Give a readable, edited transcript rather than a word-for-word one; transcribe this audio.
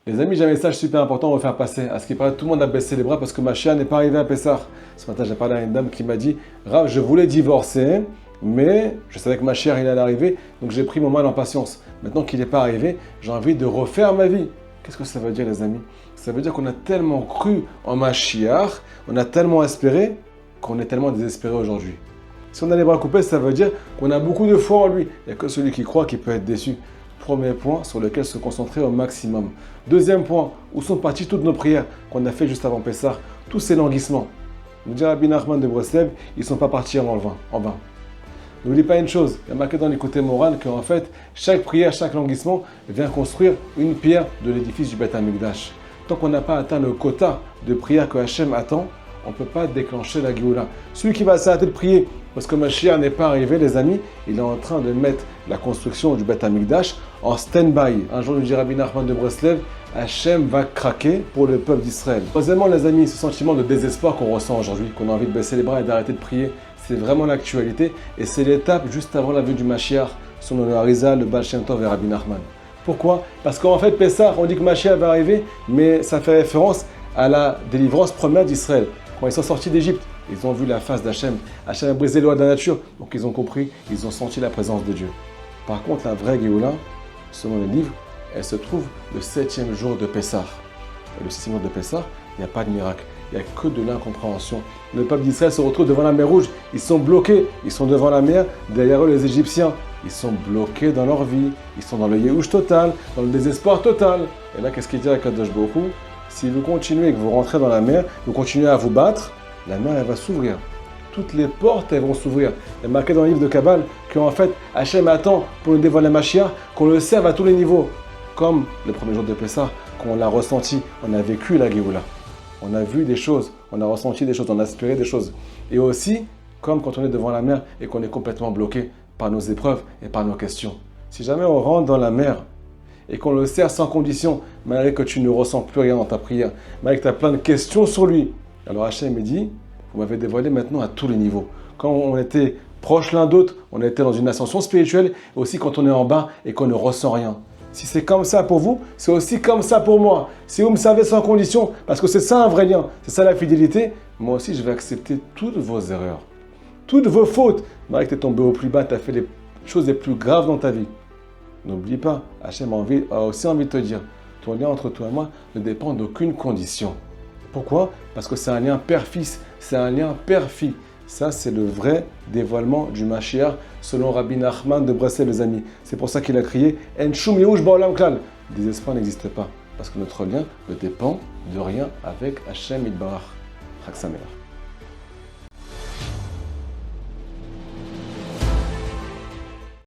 Les amis, j'ai un message super important à vous faire passer. À ce qui paraît, tout le monde a baissé les bras parce que Mashiach n'est pas arrivé à Pessah. Ce matin, j'ai parlé à une dame qui m'a dit « Rav, je voulais divorcer, mais je savais que Mashiach il allait arriver, donc j'ai pris mon mal en patience. Maintenant qu'il n'est pas arrivé, j'ai envie de refaire ma vie. » Qu'est-ce que ça veut dire, les amis? Ça veut dire qu'on a tellement cru en Mashiach, on a tellement espéré, qu'on est tellement désespéré aujourd'hui. Si on a les bras coupés, ça veut dire qu'on a beaucoup de foi en lui. Il n'y a que celui qui croit qui peut être déçu. Premier point sur lequel se concentrer au maximum. Deuxième point, où sont parties toutes nos prières qu'on a fait juste avant Pessah, tous ces languissements. Nous dit Rabbi Nachman de Breslev, ils ne sont pas partis en vain. N'oublie pas une chose, il y a marqué dans l'écouté moral qu'en fait, chaque prière, chaque languissement vient construire une pierre de l'édifice du Beth Amikdash. Tant qu'on n'a pas atteint le quota de prière que Hachem attend, on ne peut pas déclencher la Géoula. Celui qui va s'arrêter de prier parce que Mashiach n'est pas arrivé, les amis, il est en train de mettre la construction du Beth Amikdash en stand-by. Un jour, nous dit Rabbi Nachman de Breslev, Hachem va craquer pour le peuple d'Israël. Troisièmement, les amis, ce sentiment de désespoir qu'on ressent aujourd'hui, qu'on a envie de baisser les bras et d'arrêter de prier, c'est vraiment l'actualité et c'est l'étape juste avant la venue du Mashiach, selon le Harizal, le Baal Shem Tov et Rabbi Nachman. Pourquoi? Parce qu'en fait, Pessah, on dit que Mashiach va arriver, mais ça fait référence à la délivrance première d'Israël. Quand ils sont sortis d'Égypte, ils ont vu la face d'Hachem. Hachem a brisé les lois de la nature, donc ils ont compris, ils ont senti la présence de Dieu. Par contre, la vraie Géoula, selon les livres, elle se trouve le 7e jour de Pessah. Et le 7e jour de Pessah, il n'y a pas de miracle, il n'y a que de l'incompréhension. Le peuple d'Israël se retrouve devant la mer Rouge, ils sont bloqués, ils sont devant la mer, derrière eux les Égyptiens. Ils sont bloqués dans leur vie, ils sont dans le Yehush total, dans le désespoir total. Et là, qu'est-ce qu'il dit à Kadosh Baruch Hu? Si vous continuez et que vous rentrez dans la mer, vous continuez à vous battre, la mer, elle va s'ouvrir. Toutes les portes, elles vont s'ouvrir. Il est marqué dans le livre de Kabbal qu'en fait, Hachem attend pour nous dévoiler Mashiach, qu'on le serve à tous les niveaux. Comme le premier jour de Pessah, qu'on l'a ressenti, on a vécu la Géoula. On a vu des choses, on a ressenti des choses, on a aspiré des choses. Et aussi, comme quand on est devant la mer et qu'on est complètement bloqué par nos épreuves et par nos questions. Si jamais on rentre dans la mer et qu'on le sert sans condition, malgré que tu ne ressens plus rien dans ta prière, malgré que tu as plein de questions sur lui, alors Hachem me dit, vous m'avez dévoilé maintenant à tous les niveaux. Quand on était proches l'un d'autre, on était dans une ascension spirituelle, et aussi quand on est en bas et qu'on ne ressent rien. Si c'est comme ça pour vous, c'est aussi comme ça pour moi. Si vous me servez sans condition, parce que c'est ça un vrai lien, c'est ça la fidélité, moi aussi je vais accepter toutes vos erreurs, toutes vos fautes. Malgré que tu es tombé au plus bas, tu as fait les choses les plus graves dans ta vie. N'oublie pas, Hachem a aussi envie de te dire, ton lien entre toi et moi ne dépend d'aucune condition. Pourquoi? Parce que c'est un lien père-fils, c'est un lien père-fille. Ça, c'est le vrai dévoilement du Mashiach, selon Rabbi Nachman de Breslev, les amis. C'est pour ça qu'il a crié « En shum yehush ba'olam klal ». Le désespoir n'existe pas, parce que notre lien ne dépend de rien avec Hachem Yitbarach. Chag Sameach.